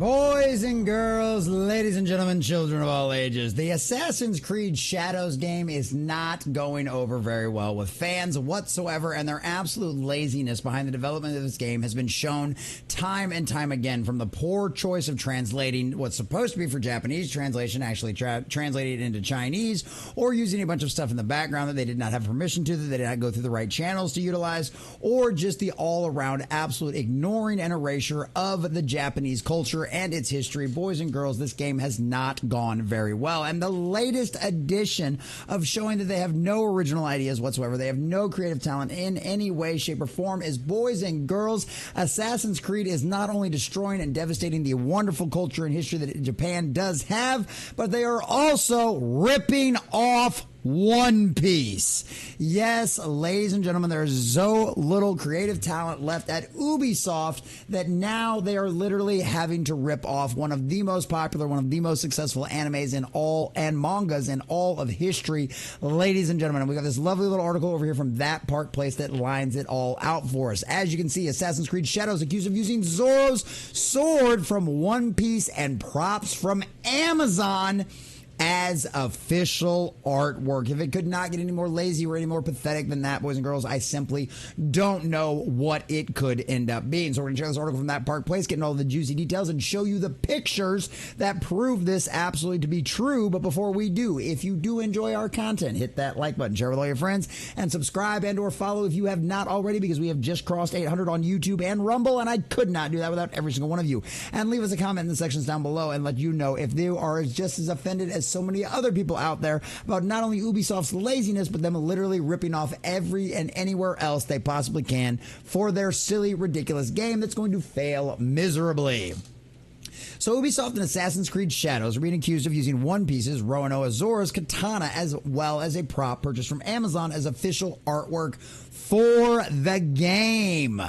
Boys and girls, ladies and gentlemen, children of all ages, the Assassin's Creed Shadows game is not going over very well with fans whatsoever, and their absolute laziness behind the development of this game has been shown time and time again, from the poor choice of translating what's supposed to be for Japanese translation, actually translating it into Chinese, or using a bunch of stuff in the background that they did not have permission to, that they did not go through the right channels to utilize, or just the all-around absolute ignoring and erasure of the Japanese culture and its history. Boys and girls, this game has not gone very well. And the latest edition of showing that they have no original ideas whatsoever, they have no creative talent in any way, shape, or form, is, boys and girls, Assassin's Creed is not only destroying and devastating the wonderful culture and history that Japan does have, but they are also ripping off One Piece. Yes, ladies and gentlemen, there is so little creative talent left at Ubisoft that now they are literally having to rip off one of the most popular, one of the most successful animes in all, and mangas in all of history. Ladies and gentlemen, we got this lovely little article over here from That Park Place that lines it all out for us. As you can see, Assassin's Creed Shadows accused of using Zoro's sword from One Piece and props from Amazon as official artwork. If it could not get any more lazy or any more pathetic than that, boys and girls, I simply don't know what it could end up being. So we're going to check this article from That Park Place, getting all the juicy details, and show you the pictures that prove this absolutely to be true. But before we do, if you do enjoy our content, hit that like button, share with all your friends, and subscribe and or follow if you have not already, because we have just crossed 800 on YouTube and Rumble, and I could not do that without every single one of you. And leave us a comment in the sections down below and let you know if you are just as offended as so many other people out there about not only Ubisoft's laziness, but them literally ripping off every and anywhere else they possibly can for their silly, ridiculous game that's going to fail miserably. So Ubisoft and Assassin's Creed Shadows are being accused of using One Piece's Roronoa Zora's katana as well as a prop purchased from Amazon as official artwork for the game.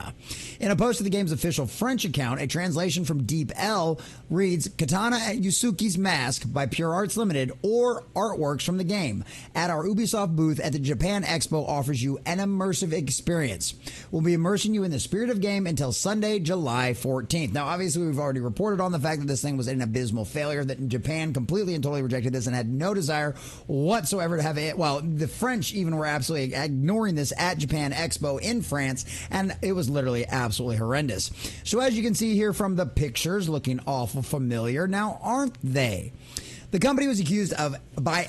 In a post to the game's official French account, a translation from Deep L reads, "Katana at Yusuke's Mask by Pure Arts Limited, or artworks from the game at our Ubisoft booth at the Japan Expo offers you an immersive experience. We'll be immersing you in the spirit of game until Sunday, July 14th. Now, obviously, we've already reported on the fact that this thing was an abysmal failure, that Japan completely and totally rejected this and had no desire whatsoever to have it. Well, the French even were absolutely ignoring this at Japan Expo in France, and it was literally absolutely horrendous. So as you can see here from the pictures, looking awful familiar, now aren't they? The company was accused of by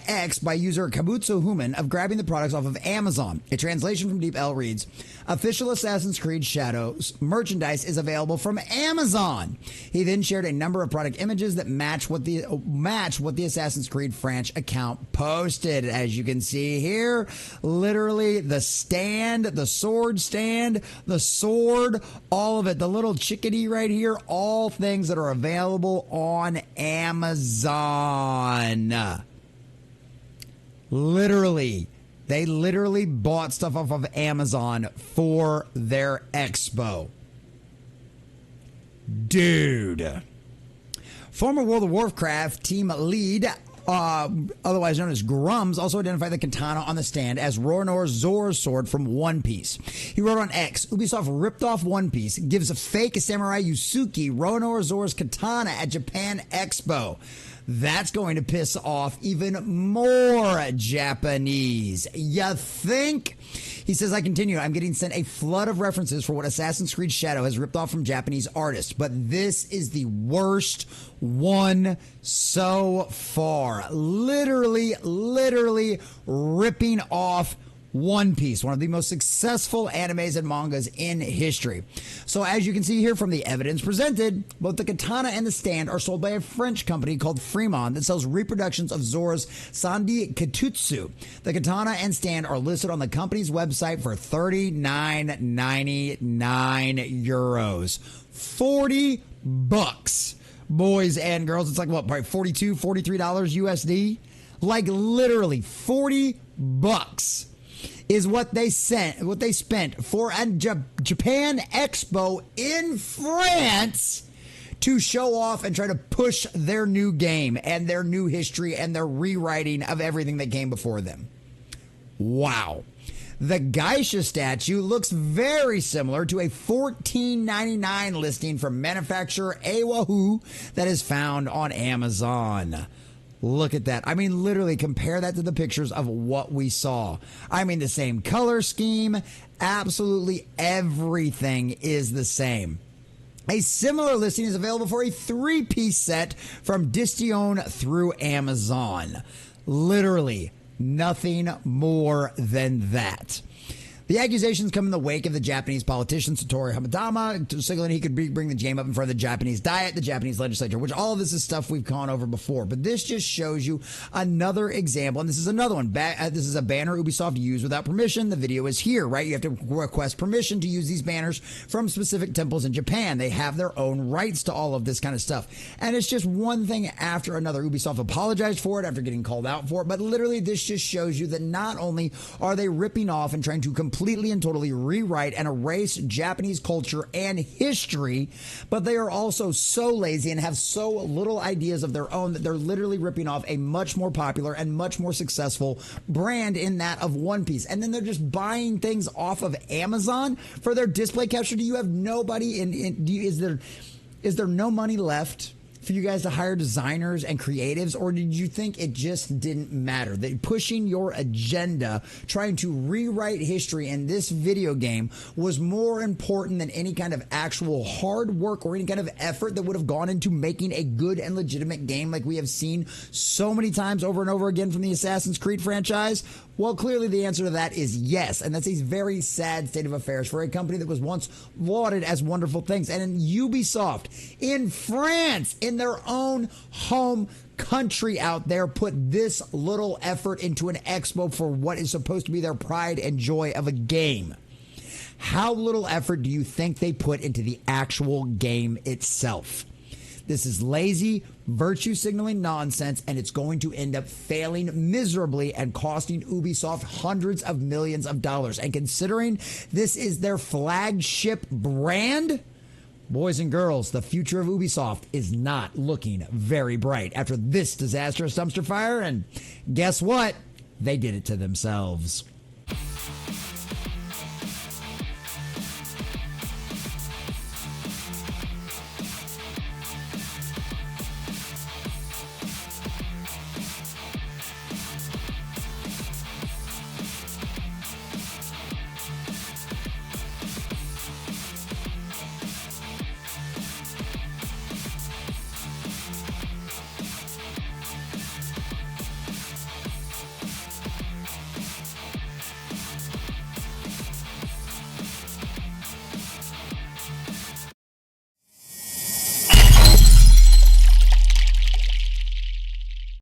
user Kabutsu Human of grabbing the products off of Amazon. A translation from Deep L reads, "Official Assassin's Creed Shadows merchandise is available from Amazon." He then shared a number of product images that match what the Assassin's Creed French account posted. As you can see here, literally the stand, the sword stand, the sword, all of it, the little chickadee right here, all things that are available on Amazon. Literally, they literally bought stuff off of Amazon for their expo. Dude. Former World of Warcraft team lead, otherwise known as Grums, also identified the katana on the stand as Roronoa Zora's sword from One Piece. He wrote on X, "Ubisoft ripped off One Piece, gives a fake samurai Yusuke Roronoa Zora's katana at Japan Expo. That's going to piss off even more Japanese. You think?" He says, I continue, "I'm getting sent a flood of references for what Assassin's Creed Shadow has ripped off from Japanese artists, but this is the worst one so far." Literally ripping off One Piece, one of the most successful animes and mangas in history. So as you can see here from the evidence presented, both the katana and the stand are sold by a French company called Fremont that sells reproductions of Zora's Sandi Katutsu. The katana and stand are listed on the company's website for €39.99. 40 bucks. Boys and girls, it's like what, probably $42, $43 USD? Like literally 40 bucks. Is what they spent for a Japan Expo in France to show off and try to push their new game and their new history and their rewriting of everything that came before them. Wow. The Geisha statue looks very similar to a $14.99 listing from manufacturer Wahoo that is found on Amazon. Look at that. I mean, literally compare that to the pictures of what we saw. I mean, the same color scheme. Absolutely everything is the same. A similar listing is available for a 3-piece set from Distion through Amazon. Literally nothing more than that. The accusations come in the wake of the Japanese politician Satoru Hamadama signaling he could bring the game up in front of the Japanese Diet, the Japanese legislature, which all of this is stuff we've gone over before. But this just shows you another example, and this is another one. This is a banner Ubisoft used without permission. The video is here, right? You have to request permission to use these banners from specific temples in Japan. They have their own rights to all of this kind of stuff. And it's just one thing after another. Ubisoft apologized for it after getting called out for it, but literally this just shows you that not only are they ripping off and trying to completely and totally rewrite and erase Japanese culture and history, but they are also so lazy and have so little ideas of their own that they're literally ripping off a much more popular and much more successful brand in that of One Piece. And then they're just buying things off of Amazon for their display capture. Do you have nobody is there no money left for you guys to hire designers and creatives, or did you think it just didn't matter? That pushing your agenda, trying to rewrite history in this video game was more important than any kind of actual hard work or any kind of effort that would have gone into making a good and legitimate game like we have seen so many times over and over again from the Assassin's Creed franchise? Well, clearly the answer to that is yes, and that's a very sad state of affairs for a company that was once lauded as wonderful things. And in Ubisoft, in France, in their own home country out there, put this little effort into an expo for what is supposed to be their pride and joy of a game. How little effort do you think they put into the actual game itself? This is lazy, virtue signaling nonsense, and it's going to end up failing miserably and costing Ubisoft hundreds of millions of dollars. And considering this is their flagship brand, boys and girls, the future of Ubisoft is not looking very bright after this disastrous dumpster fire. And guess what? They did it to themselves.